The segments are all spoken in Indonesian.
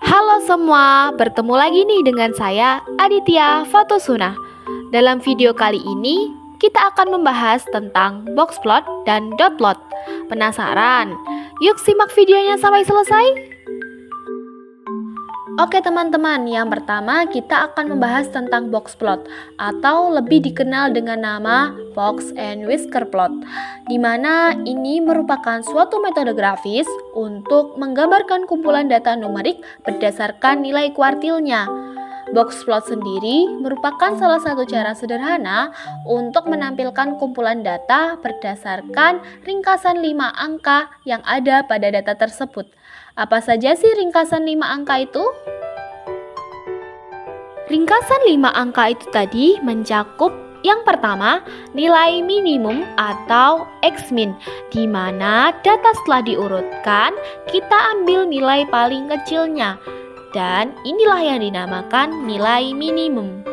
Halo semua, bertemu lagi nih dengan saya Aditya Fatosuna. Dalam video kali ini, kita akan membahas tentang box plot dan dot plot. Penasaran? Yuk simak videonya sampai selesai. Oke teman-teman, yang pertama kita akan membahas tentang box plot atau lebih dikenal dengan nama box and whisker plot, di mana ini merupakan suatu metode grafis untuk menggambarkan kumpulan data numerik berdasarkan nilai kuartilnya. Box plot sendiri merupakan salah satu cara sederhana untuk menampilkan kumpulan data berdasarkan ringkasan 5 angka yang ada pada data tersebut. Apa saja sih ringkasan 5 angka itu? Ringkasan 5 angka itu tadi mencakup yang pertama, nilai minimum atau X-min, di mana data setelah diurutkan, kita ambil nilai paling kecilnya. Dan inilah yang dinamakan nilai minimum.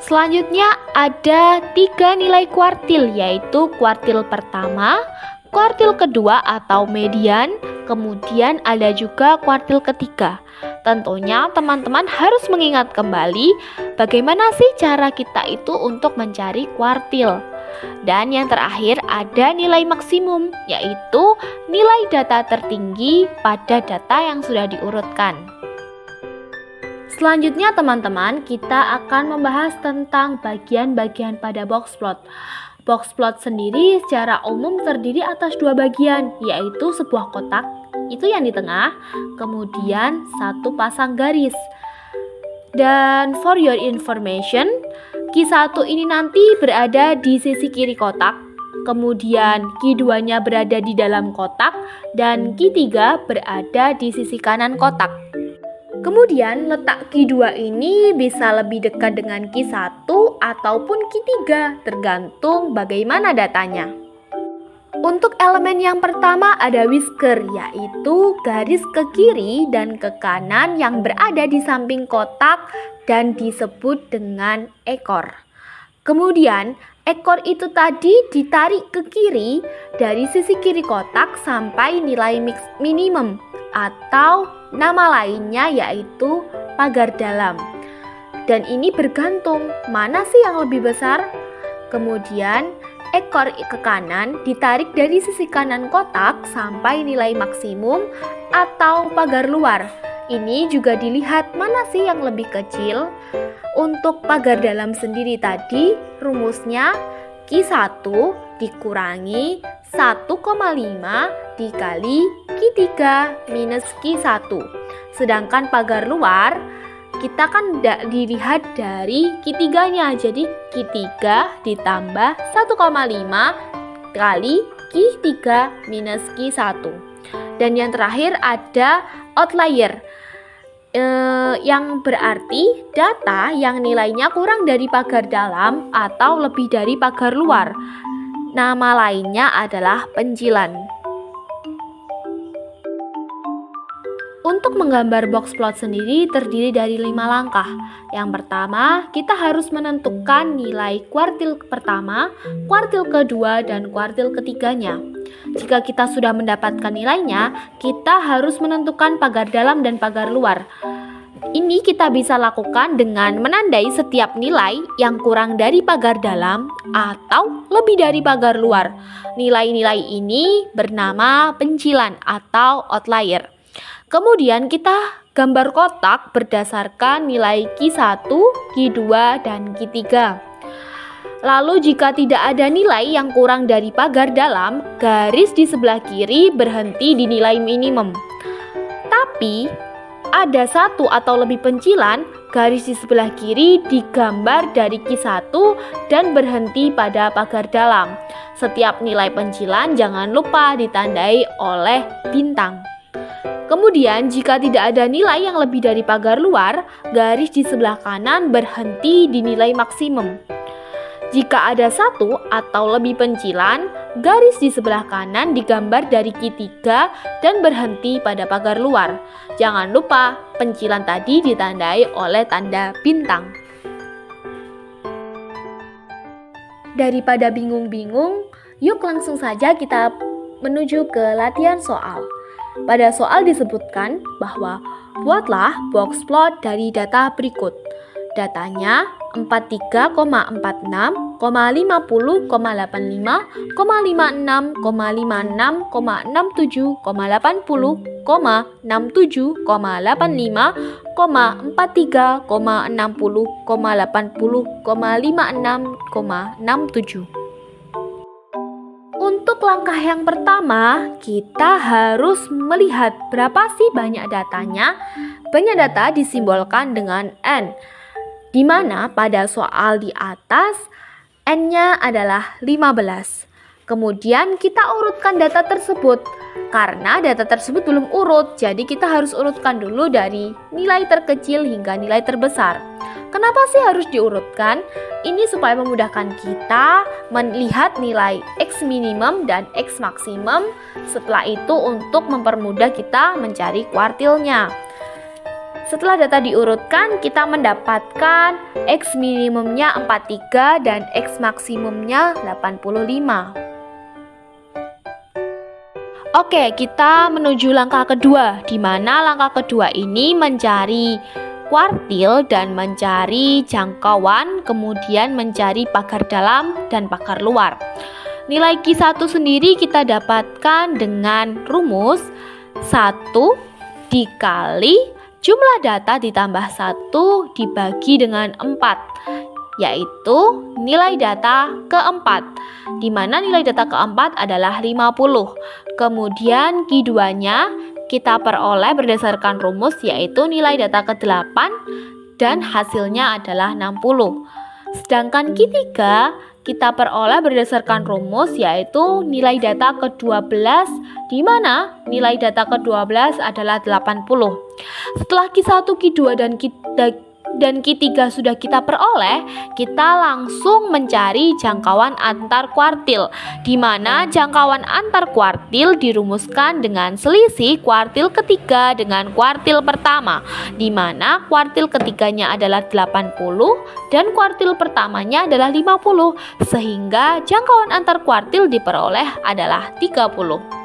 Selanjutnya ada 3 nilai kuartil, yaitu kuartil pertama, kuartil kedua atau median, kemudian ada juga kuartil ketiga. Tentunya teman-teman harus mengingat kembali bagaimana sih cara kita itu untuk mencari kuartil. Dan yang terakhir ada nilai maksimum, yaitu nilai data tertinggi pada data yang sudah diurutkan. Selanjutnya teman-teman, kita akan membahas tentang bagian-bagian pada box plot. Box plot sendiri secara umum terdiri atas 2 bagian, yaitu sebuah kotak, itu yang di tengah, kemudian satu pasang garis. Dan for your information, Q1 ini nanti berada di sisi kiri kotak, kemudian Q2-nya berada di dalam kotak, dan Q3 berada di sisi kanan kotak. Kemudian letak Q2 ini bisa lebih dekat dengan Q1 ataupun Q3 tergantung bagaimana datanya. Untuk elemen yang pertama ada whisker, yaitu garis ke kiri dan ke kanan yang berada di samping kotak dan disebut dengan ekor. Kemudian ekor itu tadi ditarik ke kiri dari sisi kiri kotak sampai nilai minimum atau nama lainnya yaitu pagar dalam. Dan ini bergantung mana sih yang lebih besar. Kemudian ekor ke kanan ditarik dari sisi kanan kotak sampai nilai maksimum atau pagar luar. Ini juga dilihat mana sih yang lebih kecil. Untuk pagar dalam sendiri tadi rumusnya Q1 dikurangi 1,5 dikali Q3 minus Q1. Sedangkan pagar luar kita kan tidak dilihat dari Q3-nya, jadi Q3 ditambah 1,5 kali Q3 minus Q1. Dan yang terakhir ada outlier, yang berarti data yang nilainya kurang dari pagar dalam atau lebih dari pagar luar. Nama lainnya adalah pencilan. Untuk menggambar box plot sendiri terdiri dari 5 langkah. Yang pertama, kita harus menentukan nilai kuartil pertama, kuartil kedua, dan kuartil ketiganya. Jika kita sudah mendapatkan nilainya, kita harus menentukan pagar dalam dan pagar luar. Ini kita bisa lakukan dengan menandai setiap nilai yang kurang dari pagar dalam atau lebih dari pagar luar. Nilai-nilai ini bernama pencilan atau outlier. Kemudian kita gambar kotak berdasarkan nilai Q1, Q2, dan Q3. Lalu jika tidak ada nilai yang kurang dari pagar dalam, garis di sebelah kiri berhenti di nilai minimum. Tapi ada satu atau lebih pencilan, garis di sebelah kiri digambar dari Q1 dan berhenti pada pagar dalam. Setiap nilai pencilan jangan lupa ditandai oleh bintang. Kemudian jika tidak ada nilai yang lebih dari pagar luar, garis di sebelah kanan berhenti di nilai maksimum. Jika ada satu atau lebih pencilan, garis di sebelah kanan digambar dari Q3 dan berhenti pada pagar luar. Jangan lupa pencilan tadi ditandai oleh tanda bintang. Daripada bingung-bingung, yuk langsung saja kita menuju ke latihan soal. Pada soal disebutkan bahwa buatlah box plot dari data berikut. Datanya 43,46, 50,85, 56, 56, 67, 80, 67, 85, 43, 60, 80, 56, 67. Untuk langkah yang pertama, kita harus melihat berapa sih banyak datanya. Banyak data disimbolkan dengan N, di mana pada soal di atas N-nya adalah 15. Kemudian kita urutkan data tersebut. Karena data tersebut belum urut, jadi kita harus urutkan dulu dari nilai terkecil hingga nilai terbesar. Kenapa sih harus diurutkan? Ini supaya memudahkan kita melihat nilai X minimum dan X maksimum. Setelah itu untuk mempermudah kita mencari kuartilnya. Setelah data diurutkan, kita mendapatkan X minimumnya 43 dan X maksimumnya 85. Oke, kita menuju langkah kedua, di mana langkah kedua ini mencari kuartil dan mencari jangkauan, kemudian mencari pagar dalam dan pagar luar. Nilai Q1 sendiri kita dapatkan dengan rumus 1 dikali jumlah data ditambah 1 dibagi dengan 4, yaitu nilai data keempat, di mana nilai data keempat adalah 50. Kemudian Q2-nya kita peroleh berdasarkan rumus, yaitu nilai data ke-8 dan hasilnya adalah 60. Sedangkan Q3 kita peroleh berdasarkan rumus, yaitu nilai data ke-12, di mana nilai data ke-12 adalah 80. Setelah Q1, Q2, dan Q3 sudah kita peroleh, kita langsung mencari jangkauan antar kuartil, di mana jangkauan antar kuartil dirumuskan dengan selisih kuartil ketiga dengan kuartil pertama, di mana kuartil ketiganya adalah 80 dan kuartil pertamanya adalah 50, sehingga jangkauan antar kuartil diperoleh adalah 30.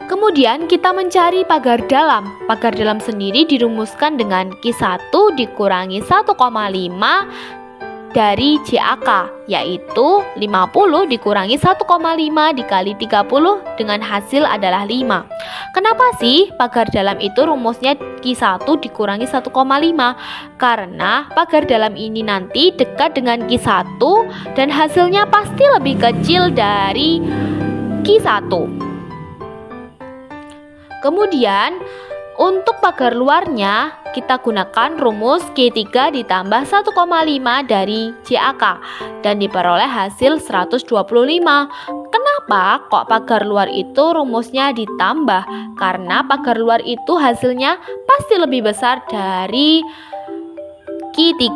Kemudian kita mencari pagar dalam. Pagar dalam sendiri dirumuskan dengan Q1 dikurangi 1,5 dari JAK, yaitu 50 dikurangi 1,5 dikali 30 dengan hasil adalah 5. Kenapa sih pagar dalam itu rumusnya Q1 dikurangi 1,5? Karena pagar dalam ini nanti dekat dengan Q1 dan hasilnya pasti lebih kecil dari Q1. Kemudian untuk pagar luarnya kita gunakan rumus Q3 ditambah 1,5 dari JAK dan diperoleh hasil 125. Kenapa kok pagar luar itu rumusnya ditambah? Karena pagar luar itu hasilnya pasti lebih besar dari Q3.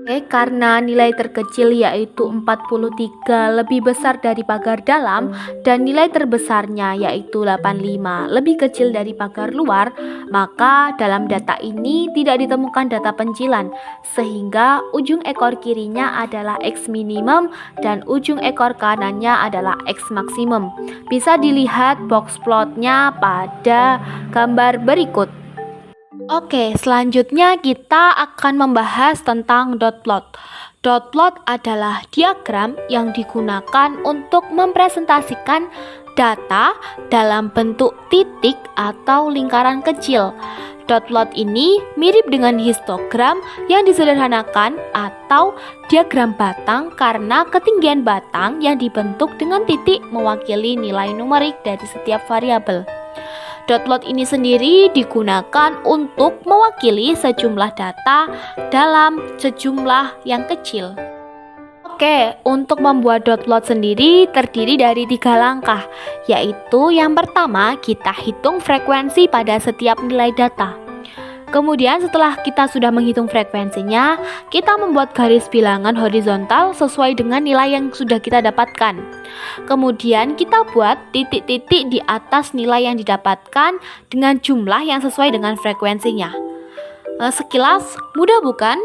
Karena nilai terkecil yaitu 43 lebih besar dari pagar dalam dan nilai terbesarnya yaitu 85 lebih kecil dari pagar luar, maka dalam data ini tidak ditemukan data pencilan, sehingga ujung ekor kirinya adalah X minimum dan ujung ekor kanannya adalah X maksimum. Bisa dilihat box plotnya pada gambar berikut. Oke, selanjutnya kita akan membahas tentang dot plot. Dot plot adalah diagram yang digunakan untuk mempresentasikan data dalam bentuk titik atau lingkaran kecil. Dot plot ini mirip dengan histogram yang disederhanakan atau diagram batang karena ketinggian batang yang dibentuk dengan titik mewakili nilai numerik dari setiap variabel. Dot plot ini sendiri digunakan untuk mewakili sejumlah data dalam sejumlah yang kecil. Oke, untuk membuat dot plot sendiri terdiri dari 3 langkah, yaitu yang pertama kita hitung frekuensi pada setiap nilai data. Kemudian setelah kita sudah menghitung frekuensinya, kita membuat garis bilangan horizontal sesuai dengan nilai yang sudah kita dapatkan. Kemudian kita buat titik-titik di atas nilai yang didapatkan dengan jumlah yang sesuai dengan frekuensinya. Sekilas mudah bukan?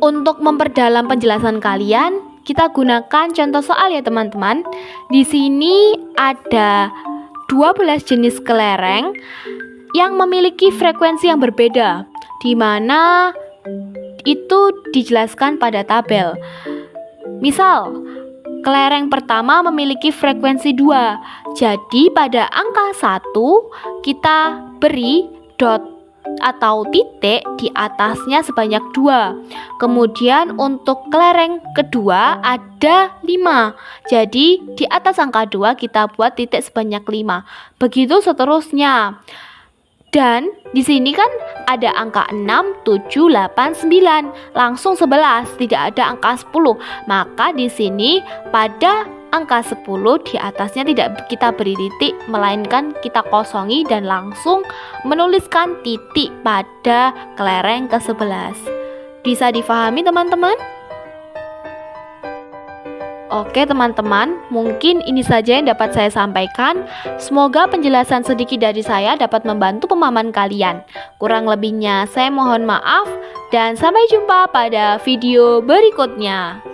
Untuk memperdalam penjelasan kalian, kita gunakan contoh soal ya teman-teman. Di sini ada 12 jenis kelereng yang memiliki frekuensi yang berbeda, di mana itu dijelaskan pada tabel. Misal, kelereng pertama memiliki frekuensi 2. Jadi pada angka 1 kita beri dot atau titik di atasnya sebanyak 2. Kemudian untuk kelereng kedua ada 5. Jadi di atas angka 2 kita buat titik sebanyak 5. Begitu seterusnya. Dan di sini kan ada angka 6, 7, 8, 9. Langsung 11, tidak ada angka 10. Maka di sini pada angka 10 di atasnya tidak kita beri titik, melainkan kita kosongi dan langsung menuliskan titik pada kelereng ke-11. Bisa difahami teman-teman? Oke teman-teman, mungkin ini saja yang dapat saya sampaikan. Semoga penjelasan sedikit dari saya dapat membantu pemahaman kalian. Kurang lebihnya saya mohon maaf dan sampai jumpa pada video berikutnya.